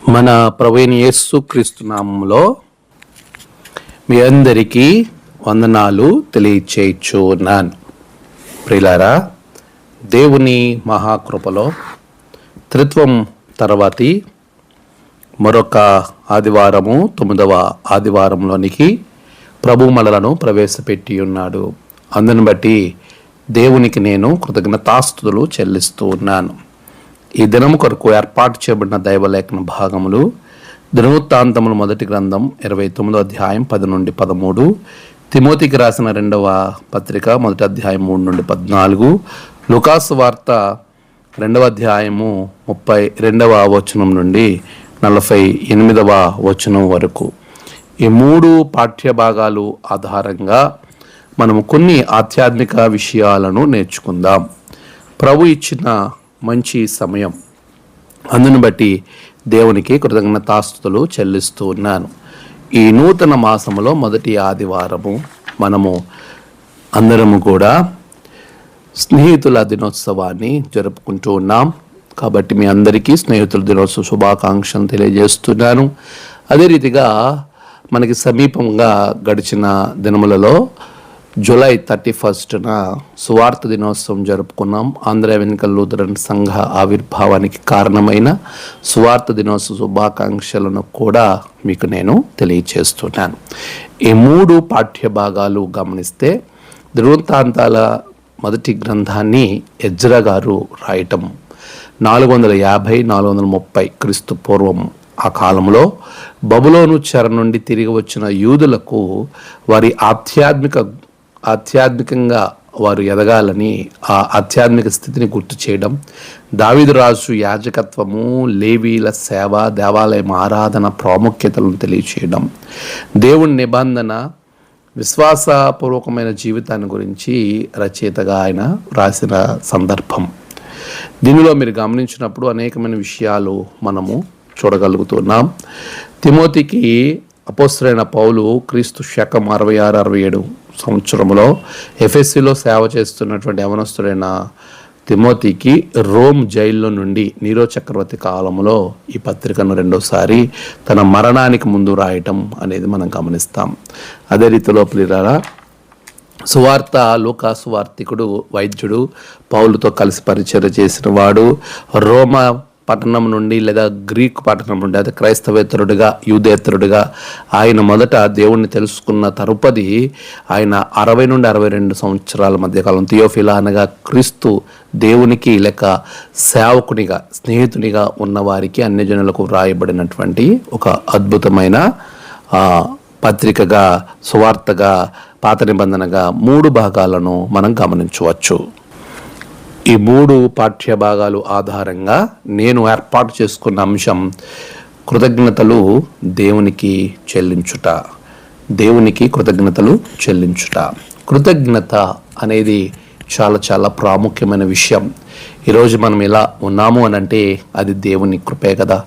మన ప్రభువైన యేసుక్రీస్తు నామములో మీ అందరికీ వందనాలు తెలియచేయుచున్నాను. ప్రియులారా, దేవుని మహాకృపలో త్రిత్వం తర్వాతి మరొక ఆదివారము 9వ ఆదివారంలోనికి ప్రభు మనలను ప్రవేశపెట్టి ఉన్నాడు. అందుని బట్టి దేవునికి నేను కృతజ్ఞతాస్తుతులు చెల్లిస్తూ ఉన్నాను. ఈ దినము కొరకు ఏర్పాటు చేయబడిన దైవలేఖన భాగములు దినవృత్తాంతములు మొదటి గ్రంథం 29వ అధ్యాయం 10 నుండి 13, తిమోతికి రాసిన 2వ పత్రిక మొదటి అధ్యాయం 3 నుండి 14, లూకాసు వార్త 2వ అధ్యాయము 32వ వచనం నుండి 48వ వచనం వరకు. ఈ 3 పాఠ్య భాగాలు ఆధారంగా మనము కొన్ని ఆధ్యాత్మిక విషయాలను నేర్చుకుందాం. ప్రభు ఇచ్చిన మంచి సమయం, అందును బట్టి దేవునికి కృతజ్ఞతాస్తుతులు చెల్లిస్తూ ఉన్నాను. ఈ నూతన మాసములో మొదటి ఆదివారము మనము అందరము కూడా స్నేహితుల దినోత్సవాన్ని జరుపుకుంటూ ఉన్నాం. కాబట్టి మీ అందరికీ స్నేహితుల దినోత్సవ శుభాకాంక్షలు తెలియజేస్తున్నాను. అదే రీతిగా మనకి సమీపంగా గడిచిన దినములలో జూలై 31న సువార్త దినోత్సవం జరుపుకున్నాం. ఆంధ్ర వెనుకల్ లూథరన్ సంఘ ఆవిర్భావానికి కారణమైన సువార్త దినోత్సవ శుభాకాంక్షలను కూడా మీకు నేను తెలియచేస్తున్నాను. ఈ 3 పాఠ్య భాగాలు గమనిస్తే దినవృత్తాంతాల మొదటి గ్రంథాన్ని ఎజ్రా గారు రాయటం 450-430 క్రీస్తు పూర్వం ఆ కాలంలో బబులోను చెర నుండి తిరిగి వచ్చిన యూదులకు వారి ఆధ్యాత్మికంగా వారు ఎదగాలని ఆ ఆధ్యాత్మిక స్థితిని గుర్తు చేయడం, దావీదు రాజు యాజకత్వము, లేవీల సేవ, దేవాలయం ఆరాధన ప్రాముఖ్యతలను తెలియచేయడం, దేవుని నిబంధన, విశ్వాసపూర్వకమైన జీవితాన్ని గురించి రచయితగా ఆయన రాసిన సందర్భం. దీనిలో మీరు గమనించినప్పుడు అనేకమైన విషయాలు మనము చూడగలుగుతున్నాం. తిమోతికి అపోస్తలుడైన పౌలు క్రీస్తు శకం 66-67 సంవత్సరంలో ఎఫెసీలో సేవ చేస్తున్నటువంటి యవనస్తుడైన తిమోతికి రోమ్ జైల్లో నుండి నీరో చక్రవర్తి కాలంలో ఈ పత్రికను 2వసారి తన మరణానికి ముందు రాయటం అనేది మనం గమనిస్తాం. అదే రీతిలో ప్రియులారా, సువార్త లూకాసు వార్తికుడు వైద్యుడు, పౌలుతో కలిసి పరిచర్య చేసిన వాడు, రోమా పట్టణం నుండి లేదా గ్రీక్ పట్టణం నుండి అదే క్రైస్తవేతరుడిగా యూదేతరుడిగా ఆయన మొదట దేవుణ్ణి తెలుసుకున్న తరుపది ఆయన 60 నుండి 62 సంవత్సరాల మధ్యకాలం థియోఫిలా అనగా క్రీస్తు దేవునికి లేక సేవకునిగా స్నేహితునిగా ఉన్నవారికి అన్యజనులకు వ్రాయబడినటువంటి ఒక అద్భుతమైన పత్రికగా సువార్తగా పాత నిబంధనగా 3 భాగాలను మనం గమనించవచ్చు. ఈ 3 పాఠ్య భాగాలు ఆధారంగా నేను ఏర్పాటు చేసుకున్న అంశం కృతజ్ఞతలు దేవునికి చెల్లించుట. దేవునికి కృతజ్ఞతలు చెల్లించుట. కృతజ్ఞత అనేది చాలా చాలా ప్రాముఖ్యమైన విషయం. ఈరోజు మనం ఇలా ఉన్నాము అని అంటే అది దేవుని కృపే కదా.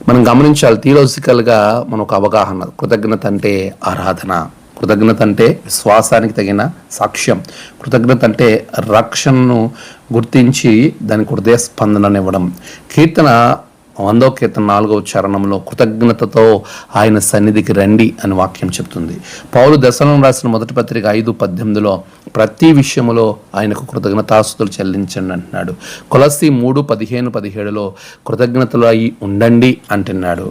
మనం గమనించాలి, థియలాజికల్గా మన ఒక అవగాహన, కృతజ్ఞత అంటే ఆరాధన, కృతజ్ఞత అంటే విశ్వాసానికి తగిన సాక్ష్యం, కృతజ్ఞత అంటే రక్షణను గుర్తించి దానికి హృదయ స్పందననివ్వడం. కీర్తన 100వ కీర్తన 4వ చరణంలో కృతజ్ఞతతో ఆయన సన్నిధికి రండి అని వాక్యం చెప్తుంది. పౌలు దశలోను రాసిన మొదటి పత్రిక 5:18లో ప్రతి విషయంలో ఆయనకు కృతజ్ఞతాస్తుతులు చెల్లించండి అంటున్నాడు. కొలస్సీ 3:15-17లో కృతజ్ఞతలు అయి ఉండండి అంటున్నాడు.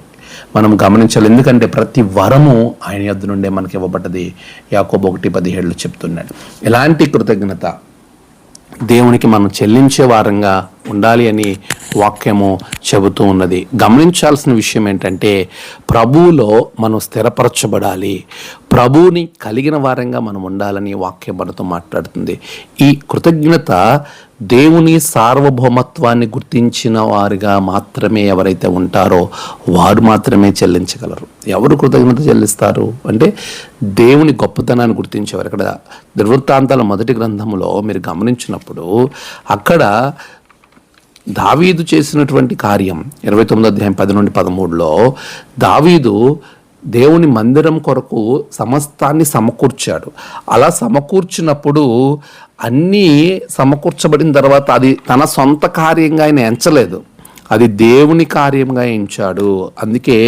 మనం గమనించాలి, ఎందుకంటే ప్రతి వరము ఆయన యొద్ద నుండే మనకి ఇవ్వబడ్డది. యాకోబు 1:17లో చెప్తున్నాడు. ఎలాంటి కృతజ్ఞత దేవునికి మనం చెల్లించే వారంగా ఉండాలి అని వాక్యము చెబుతూ ఉన్నది. గమనించాల్సిన విషయం ఏంటంటే ప్రభువులో మనం స్థిరపరచబడాలి, ప్రభువుని కలిగిన వారంగా మనం ఉండాలని వాక్యం మనతో మాట్లాడుతుంది. ఈ కృతజ్ఞత దేవుని సార్వభౌమత్వాన్ని గుర్తించిన వారుగా మాత్రమే ఎవరైతే ఉంటారో వారు మాత్రమే చెల్లించగలరు. ఎవరు కృతజ్ఞత చెల్లిస్తారు అంటే దేవుని గొప్పతనాన్ని గుర్తించేవారు. ఇక్కడ దినవృత్తాంతాల మొదటి గ్రంథంలో మీరు గమనించినప్పుడు అక్కడ దావీదు చేసినటువంటి కార్యం 29వ అధ్యాయం 10 నుండి 13లో దావీదు దేవుని మందిరం కొరకు సమస్తాన్ని సమకూర్చాడు. అలా సమకూర్చినప్పుడు అన్నీ సమకూర్చబడిన తర్వాత అది తన సొంత కార్యంగా ఆయన ఎంచలేదు. అది దేవుని కార్యంగా ఎంచాడు. అందుకే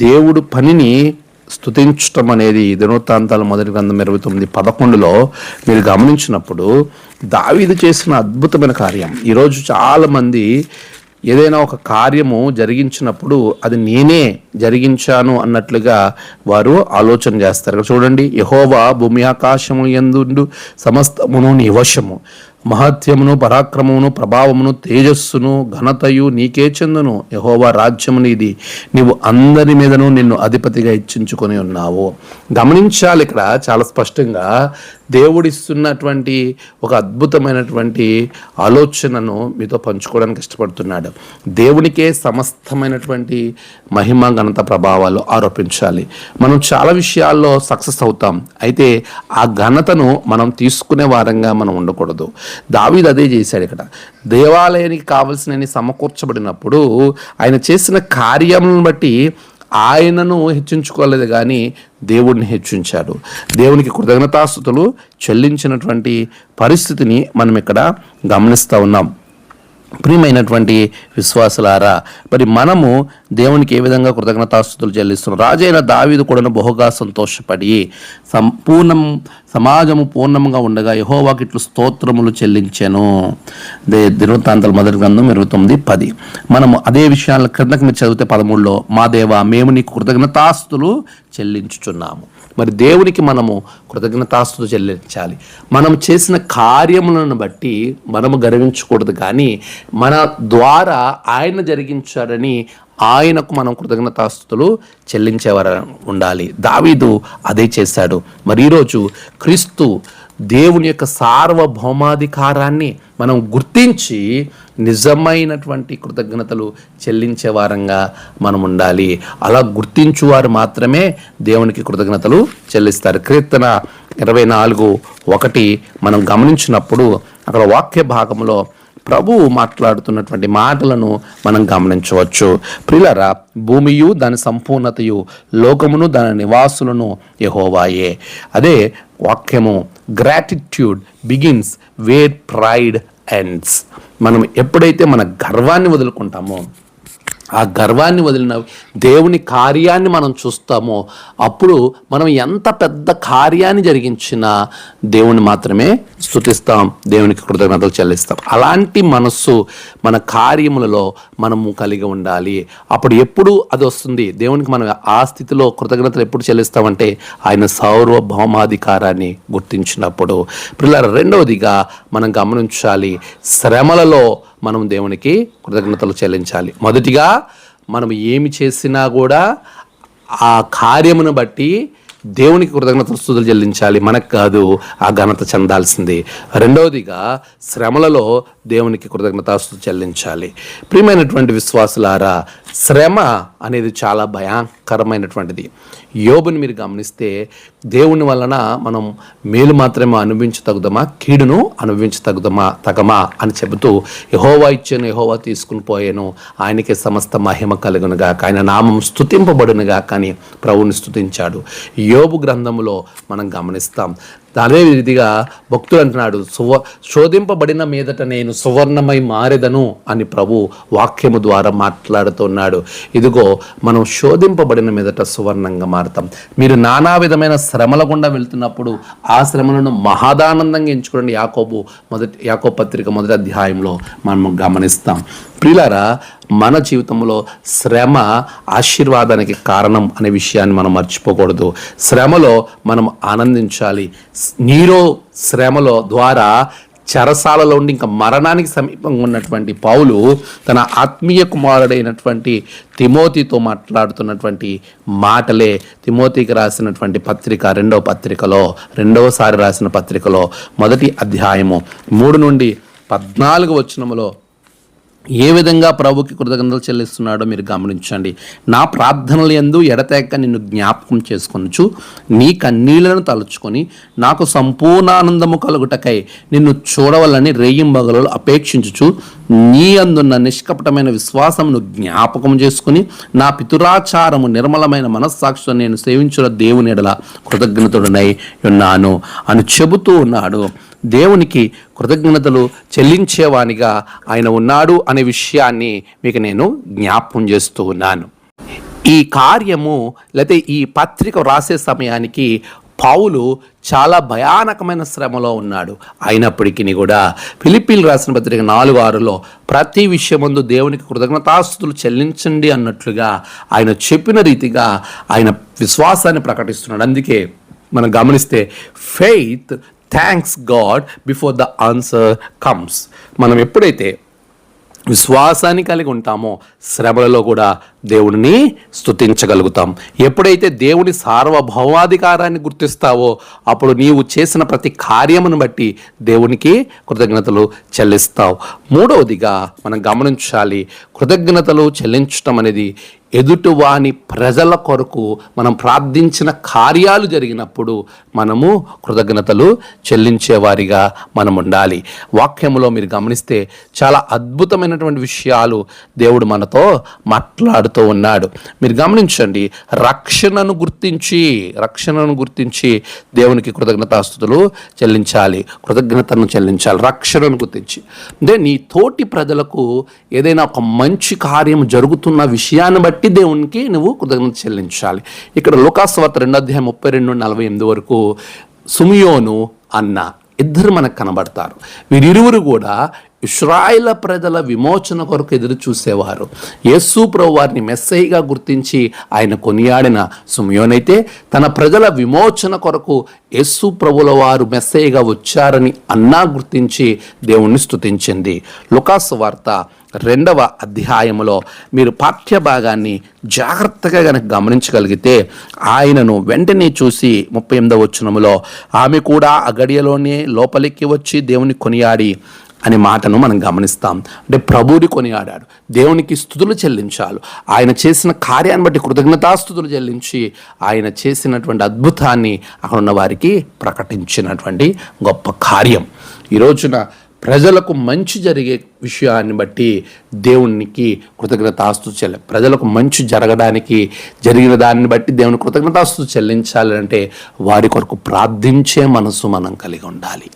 దేవుడు పనిని స్తుతించటం అనేది దినవృత్తాంతాల మొదటి గ్రంథం 29:11 మీరు గమనించినప్పుడు దావీదు చేసిన అద్భుతమైన కార్యం. ఈరోజు చాలామంది ఏదైనా ఒక కార్యము జరిగించినప్పుడు అది నేనే జరిగించాను అన్నట్లుగా వారు ఆలోచన చేస్తారు. చూడండి, యెహోవా భూమి ఆకాశము యందు సమస్తమును నీ వశము, మహత్యమును పరాక్రమమును ప్రభావమును తేజస్సును ఘనతయు నీకే చెందును. యెహోవా రాజ్యము నీది, నీవు అందరి మీదను నిన్ను అధిపతిగా ఇచ్చించుకొని ఉన్నావు. గమనించాలి, ఇక్కడ చాలా స్పష్టంగా దేవుడిస్తున్నటువంటి ఒక అద్భుతమైనటువంటి ఆలోచనను మీతో పంచుకోవడానికి ఇష్టపడుతున్నాడు. దేవునికే సమస్తమైనటువంటి మహిమ ఘనత ప్రభావాలు ఆరోపించాలి. మనం చాలా విషయాల్లో సక్సెస్ అవుతాం, అయితే ఆ ఘనతను మనం తీసుకునే వారంగా మనం ఉండకూడదు. దావీదు అదే చేశాడు. ఇక్కడ దేవాలయానికి కావలసిన సమకూర్చబడినప్పుడు ఆయన చేసిన కార్యములను బట్టి ఆయనను హెచ్చించుకోలేదు, కానీ దేవుడిని హెచ్చించాడు. దేవునికి కృతజ్ఞతాస్తుతులు చెల్లించినటువంటి పరిస్థితిని మనం ఇక్కడ గమనిస్తూ ఉన్నాం. ప్రియమైనటువంటి విశ్వాసులారా, మరి మనము దేవునికి ఏ విధంగా కృతజ్ఞతాస్తుతులు చెల్లిస్తున్నాం? రాజైన దావీదు కూడా బహుగా సంతోషపడి సమాజము పూర్ణంగా ఉండగా యెహోవాకి ఇట్లు స్తోత్రములు చెల్లించెను. దినవృత్తాంతాల మొదటి గ్రంథం 29:10. మనము అదే విషయాలను క్రిందకి మీరు చదివితే 13లో, మా దేవా మేము నీకు కృతజ్ఞతాస్తుతులు చెల్లించుచున్నాము. మరి దేవునికి మనము కృతజ్ఞతాస్తుతులు చెల్లించాలి. మనం చేసిన కార్యములను బట్టి మనము గర్వించకూడదు, కానీ మన ద్వారా ఆయన జరిగించాడని ఆయనకు మనం కృతజ్ఞతాస్తుతులు చెల్లించేవారు ఉండాలి. దావీదు అదే చేశాడు. మరి ఈరోజు క్రీస్తు దేవుని యొక్క సార్వభౌమాధికారాన్ని మనం గుర్తించి నిజమైనటువంటి కృతజ్ఞతలు చెల్లించే వారంగా మనం ఉండాలి. అలా గుర్తించువారు మాత్రమే దేవునికి కృతజ్ఞతలు చెల్లిస్తారు. కీర్తన 24:1 మనం గమనించినప్పుడు అక్కడ వాక్య భాగంలో ప్రభువు మాట్లాడుతున్నటువంటి మాటలను మనం గమనించవచ్చు. ప్రియులారా, భూమియు దాని సంపూర్ణతయు లోకమును దాని నివాసులను యెహోవాయే. అదే వాక్యము, gratitude begins where pride ends. మనం ఎప్పుడైతే మన గర్వాన్ని వదులుకుంటామో, ఆ గర్వాన్ని వదిలిన దేవుని కార్యాన్ని మనం చూస్తామో, అప్పుడు మనం ఎంత పెద్ద కార్యాన్ని జరిగించినా దేవుని మాత్రమే స్తుతిస్తాం, దేవునికి కృతజ్ఞతలు చెల్లిస్తాం. అలాంటి మనస్సు మన కార్యములలో మనము కలిగి ఉండాలి. అప్పుడు ఎప్పుడు అది వస్తుంది? దేవునికి మనం ఆ స్థితిలో కృతజ్ఞతలు ఎప్పుడు చెల్లిస్తామంటే ఆయన సార్వభౌమాధికారాన్ని గుర్తించినప్పుడు. పిల్లల రెండవదిగా మనం గమనించాలి, శ్రమలలో మనం దేవునికి కృతజ్ఞతలు చెల్లించాలి. మొదటిగా మనం ఏమి చేసినా కూడా ఆ కార్యమును బట్టి దేవునికి కృతజ్ఞతలు చెల్లించాలి, మనకు కాదు ఆ ఘనత చెందాల్సింది. రెండవదిగా శ్రమలలో దేవునికి కృతజ్ఞతాస్తుతులు చెల్లించాలి. ప్రియమైనటువంటి విశ్వాసులారా, శ్రమ అనేది చాలా భయంకరమైనటువంటిది. యోబుని మీరు గమనిస్తే దేవుని వలన మనం మేలు మాత్రమే అనుభవించతగుదమా, కీడును తగమా అని చెబుతూ యెహోవా ఇచ్చాను, యెహోవా తీసుకుని పోయాను, ఆయనకే సమస్త మహిమ కలుగునుగా, ఆయన నామం స్తుతింపబడునుగా కానీ ప్రభువుని స్తుతించాడు. యోబు గ్రంథములో మనం గమనిస్తాం. అదే విధిగా భక్తుడు అంటున్నాడు, శోధింపబడిన మీదట నేను సువర్ణమై మారెదను అని ప్రభు వాక్యము ద్వారా మాట్లాడుతున్నాడు. ఇదిగో మనం శోధింపబడిన మీదట సువర్ణంగా మారుతాం. మీరు నానా విధమైన శ్రమల గుండా వెళ్తున్నప్పుడు ఆ శ్రమలను మహాదానందంగా ఎంచుకోండి. యాకోబు పత్రిక 1వ అధ్యాయంలో మనం గమనిస్తాం. ప్రియులారా, మన జీవితంలో శ్రమ ఆశీర్వాదానికి కారణం అనే విషయాన్ని మనం మర్చిపోకూడదు. శ్రమలో మనం ఆనందించాలి. నీరో శ్రమలో ద్వారా చెరసాలలో ఉండి ఇంకా మరణానికి సమీపంగా ఉన్నటువంటి పౌలు తన ఆత్మీయ కుమారుడైనటువంటి తిమోతితో మాట్లాడుతున్నటువంటి మాటలే తిమోతికి రాసినటువంటి పత్రిక 2వ పత్రికలో, 2వసారి రాసిన పత్రికలో 1వ అధ్యాయము 3 నుండి 14 వచనములో ఏ విధంగా ప్రభుకి కృతజ్ఞతలు చెల్లిస్తున్నాడో మీరు గమనించండి. నా ప్రార్థనలు యందు ఎడతెగక నిన్ను జ్ఞాపకం చేసుకొనుచు నీ కన్నీళ్లను తలుచుకొని నాకు సంపూర్ణానందము కలుగుటకై నిన్ను చూడవలని రేయింబగలు అపేక్షించుచు నీ అందున్న నిష్కపటమైన విశ్వాసమును జ్ఞాపకం చేసుకుని నా పితురాచారము నిర్మలమైన మనస్సాక్షితో నేను సేవించిన దేవుని ఎడల కృతజ్ఞతుడనై ఉన్నాను అని చెబుతూ ఉన్నాడు. దేవునికి కృతజ్ఞతలు చెల్లించేవానిగా ఆయన ఉన్నాడు అనే విషయాన్ని మీకు నేను జ్ఞాపకం చేస్తూ ఉన్నాను. ఈ కార్యము లేకపోతే ఈ పత్రిక రాసే సమయానికి పౌలు చాలా భయానకమైన శ్రమలో ఉన్నాడు. అయినప్పటికీ కూడా ఫిలిప్పీలు రాసిన పత్రిక 4:6లో ప్రతి విషయమందు దేవునికి కృతజ్ఞతాస్తుతులు చెల్లించండి అన్నట్లుగా ఆయన చెప్పిన రీతిగా ఆయన విశ్వాసాన్ని ప్రకటిస్తున్నాడు. అందుకే మనం గమనిస్తే faith thanks God before the answer comes. మనం ఎప్పుడైతే విశ్వాసాన్ని కలిగి ఉంటామో శ్రమలలో కూడా దేవుడిని స్తుతించగలుగుతాం. ఎప్పుడైతే దేవుని సార్వభౌమాధికారాన్ని గుర్తిస్తావో అప్పుడు నీవు చేసిన ప్రతి కార్యమును బట్టి దేవునికి కృతజ్ఞతలు చెల్లిస్తావు. మూడవదిగా మనం గమనించాలి, కృతజ్ఞతలు చెల్లించటం అనేది ఎదుటివాని ప్రజల కొరకు మనం ప్రార్థించిన కార్యాలు జరిగినప్పుడు మనము కృతజ్ఞతలు చెల్లించేవారిగా మనం ఉండాలి. వాక్యములో మీరు గమనిస్తే చాలా అద్భుతమైనటువంటి విషయాలు దేవుడు మనతో మాట్లాడుతూ ఉన్నాడు. మీరు గమనించండి, రక్షణను గుర్తించి దేవునికి కృతజ్ఞతాస్తుతులు చెల్లించాలి, కృతజ్ఞతను చెల్లించాలి. రక్షణను గుర్తించి అంటే నీ తోటి ప్రజలకు ఏదైనా ఒక మంచి కార్యం జరుగుతున్న విషయాన్ని బట్టి దేవునికి నువ్వు కృతజ్ఞత చెల్లించాలి. ఇక్కడ లూకాసు వార్త 2:32-48 వరకు సిమియోను అన్న ఇద్దరు మనకు కనబడతారు. వీరిరువురు కూడా ఇశ్రాయేలు ప్రజల విమోచన కొరకు ఎదురు చూసేవారు. యేసు ప్రభు వారిని మెస్సయ్యగా గుర్తించి ఆయన కొనియాడిన సిమియోనైతే తన ప్రజల విమోచన కొరకు యేసు ప్రభుల వారు మెస్సయ్యగా వచ్చారని అన్నా గుర్తించి దేవుణ్ణి స్తుతించింది. లూకాసు వార్త 2వ అధ్యాయములో మీరు పాఠ్య భాగాన్ని జాగ్రత్తగా కనుక గమనించగలిగితే ఆయనను వెంటనే చూసి 38వ వచనములో ఆమె కూడా ఆ గడియలోనే లోపలికి వచ్చి దేవుని కొనియాడి అనే మాటను మనం గమనిస్తాం. అంటే ప్రభువుని కొనియాడాడు, దేవునికి స్తుతులు చెల్లించాలి, ఆయన చేసిన కార్యాన్ని బట్టి కృతజ్ఞతాస్తుతులు చెల్లించి ఆయన చేసినటువంటి అద్భుతాన్ని అక్కడ ఉన్న వారికి ప్రకటించినటువంటి గొప్ప కార్యం. ఈ రోజున ప్రజలకు మంచి జరిగే విషయాన్ని బట్టి దేవునికి కృతజ్ఞతాస్తుతులు ప్రజలకు మంచి జరగడానికి జరిగిన దాన్ని బట్టి దేవుని కృతజ్ఞతాస్తుతులు చెల్లించాలంటే వారి కొరకు ప్రార్థించే మనసు మనం కలిగి ఉండాలి.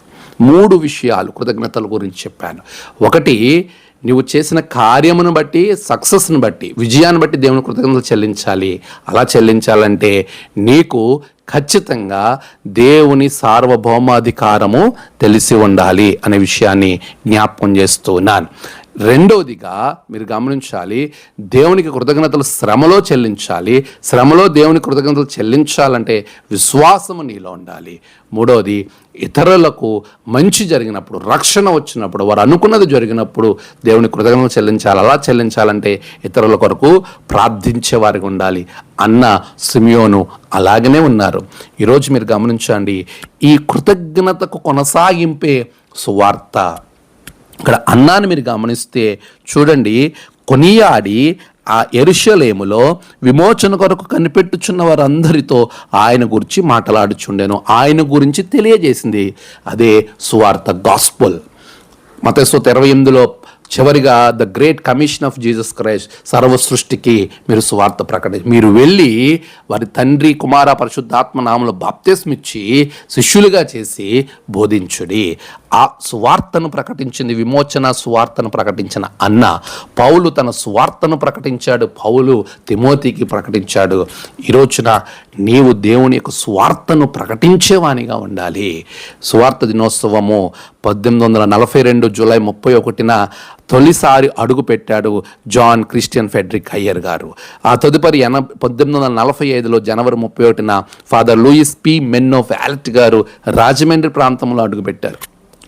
3 విషయాలు కృతజ్ఞతల గురించి చెప్పాను. ఒకటి, నువ్వు చేసిన కార్యమును బట్టి, సక్సెస్ని బట్టి, విజయాన్ని బట్టి దేవుని కృతజ్ఞతలు చెల్లించాలి. అలా చెల్లించాలంటే నీకు ఖచ్చితంగా దేవుని సార్వభౌమాధికారము తెలిసి ఉండాలి అనే విషయాన్ని జ్ఞాపకం చేస్తూ ఉన్నాను. రెండవదిగా మీరు గమనించాలి, దేవునికి కృతజ్ఞతలు శ్రమలో చెల్లించాలి. శ్రమలో దేవుని కృతజ్ఞతలు చెల్లించాలంటే విశ్వాసము నీలో ఉండాలి. మూడవది, ఇతరులకు మంచి జరిగినప్పుడు, రక్షణ వచ్చినప్పుడు, వారు అనుకున్నది జరిగినప్పుడు దేవుని కృతజ్ఞతలు చెల్లించాలి. అలా చెల్లించాలంటే ఇతరుల కొరకు ప్రార్థించే వారికి ఉండాలి అన్న సిమియోను అలాగనే ఉన్నారు. ఈరోజు మీరు గమనించండి, ఈ కృతజ్ఞతకు కొనసాగింపే సువార్త. ఇక్కడ అన్నాన్ని మీరు గమనిస్తే చూడండి, కొనియాడి ఆ యెరూషలేములో విమోచన కొరకు కనిపెట్టుచున్న వారందరితో ఆయన గురించి మాట్లాడుచుండెను. ఆయన గురించి తెలియజేసింది అదే సువార్త, గాస్పుల్. మత్తయి 28లో చివరిగా the great commission of Jesus Christ, సర్వ సృష్టికి మీరు సువార్త ప్రకటించి మీరు వెళ్ళి వారి తండ్రి కుమార పరిశుద్ధాత్మ నామములో బాప్తిస్మిచ్చి శిష్యులుగా చేసి బోధించుడి. ఆ సువార్తను ప్రకటించింది, విమోచన సువార్తను ప్రకటించిన అన్న పౌలు తన సువార్తను ప్రకటించాడు, పౌలు తిమోతికి ప్రకటించాడు. ఈరోజున నీవు దేవుని యొక్క సువార్తను ప్రకటించేవానిగా ఉండాలి. సువార్త దినోత్సవము 1842 జూలై 31న తొలిసారి అడుగు పెట్టాడు జాన్ క్రిస్టియన్ ఫెడ్రిక్ అయ్యర్ గారు. ఆ తదుపరి 1845లో జనవరి 31న ఫాదర్ లూయిస్ పి మెన్నో వ్యాలెట్ గారు రాజమండ్రి ప్రాంతంలో అడుగుపెట్టారు.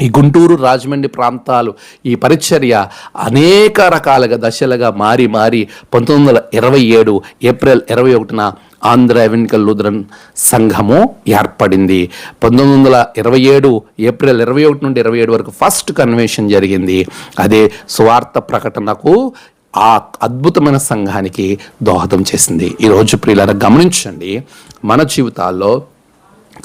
ఈ గుంటూరు రాజమండ్రి ప్రాంతాలు ఈ పరిచర్య అనేక రకాలుగా దశలుగా మారి 1927 ఏప్రిల్ 21న ఆంధ్ర ఎవెన్కల్ లూథరన్ సంఘము ఏర్పడింది. 1927 ఏప్రిల్ 21 నుండి 27 వరకు ఫస్ట్ కన్వెన్షన్ జరిగింది. అదే సువార్త ప్రకటనకు ఆ అద్భుతమైన సంఘానికి దోహదం చేసింది. ఈరోజు ప్రియులారా గమనించండి, మన జీవితాల్లో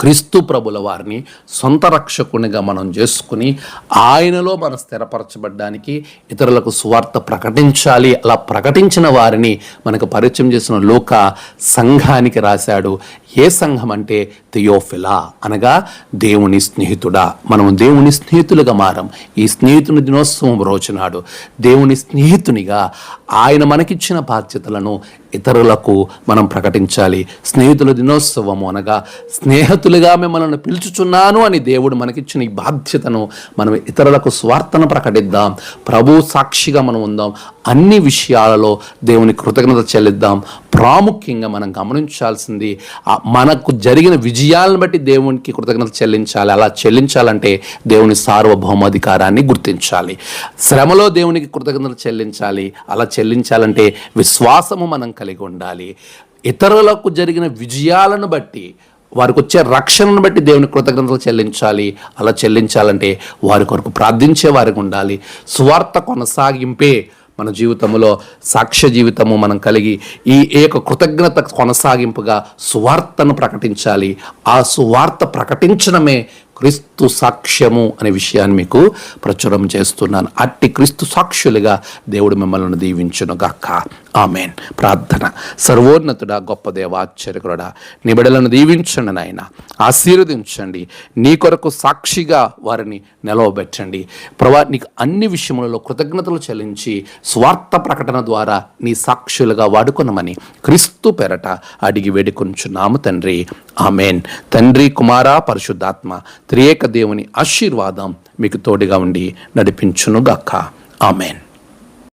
క్రీస్తు ప్రభుల వారిని సొంత రక్షకునిగా మనం చేసుకుని ఆయనలో మనం స్థిరపరచబడ్డానికి ఇతరులకు సువార్త ప్రకటించాలి. అలా ప్రకటించిన వారిని మనకు పరిచయం చేసిన లూకా సంఘానికి రాశాడు. ఏ సంఘం అంటే థియోఫిలా, అనగా దేవుని స్నేహితుడా. మనం దేవుని స్నేహితులుగా మారం. ఈ స్నేహితుని దినోత్సవం రోజునాడు దేవుని స్నేహితునిగా ఆయన మనకిచ్చిన బాధ్యతలను ఇతరులకు మనం ప్రకటించాలి. స్నేహితుల దినోత్సవము అనగా స్నేహితులుగా మిమ్మల్ని పిలుచుచున్నాను అని దేవుడు మనకిచ్చిన ఈ బాధ్యతను మనం ఇతరులకు స్వార్థను ప్రకటిద్దాం. ప్రభు సాక్షిగా మనం ఉందాం. అన్ని విషయాలలో దేవుని కృతజ్ఞత చెల్లిద్దాం. ప్రాముఖ్యంగా మనం గమనించాల్సింది మనకు జరిగిన విజయాలను బట్టి దేవునికి కృతజ్ఞత చెల్లించాలి. అలా చెల్లించాలంటే దేవుని సార్వభౌమాధికారాన్ని గుర్తించాలి. శ్రమలో దేవునికి కృతజ్ఞత చెల్లించాలి. అలా చెల్లించాలంటే విశ్వాసము మనం కలిగి ఉండాలి. ఇతరులకు జరిగిన విజయాలను బట్టి, వారికి వచ్చే రక్షణను బట్టి దేవుని కృతజ్ఞతలు చెల్లించాలి. అలా చెల్లించాలంటే వారి కొరకు ప్రార్థించే వారికి ఉండాలి. సువార్త కొనసాగింపే మన జీవితంలో సాక్ష్య జీవితము మనం కలిగి ఈ ఏక కృతజ్ఞత కొనసాగింపుగా సువార్తను ప్రకటించాలి. ఆ సువార్త ప్రకటించడమే క్రీస్తు సాక్ష్యము అనే విషయాన్ని మీకు ప్రచురం చేస్తున్నాను. అట్టి క్రీస్తు సాక్షులుగా దేవుడు మిమ్మల్ని దీవించును గాక. ఆమెన్. ప్రార్థన. సర్వోన్నతుడా, గొప్ప దేవ, ఆశ్చర్యకరుడా, నీ బిడ్డలను దీవించండి నాయన, ఆశీర్వదించండి. నీ కొరకు సాక్షిగా వారిని నిలవబెట్టండి ప్రభా. నీకు అన్ని విషయములలో కృతజ్ఞతలు చెల్లించి స్వార్థ ప్రకటన ద్వారా నీ సాక్షులుగా వాడుకొనమని క్రీస్తు పెరట అడిగి వేడుకొంచున్నాము తండ్రి. ఆమెన్. తండ్రి, కుమార, పరిశుద్ధాత్మ త్రియేక దేవుని ఆశీర్వాదం మీకు తోడుగా ఉండి నడిపించునుగాక. ఆమెన్.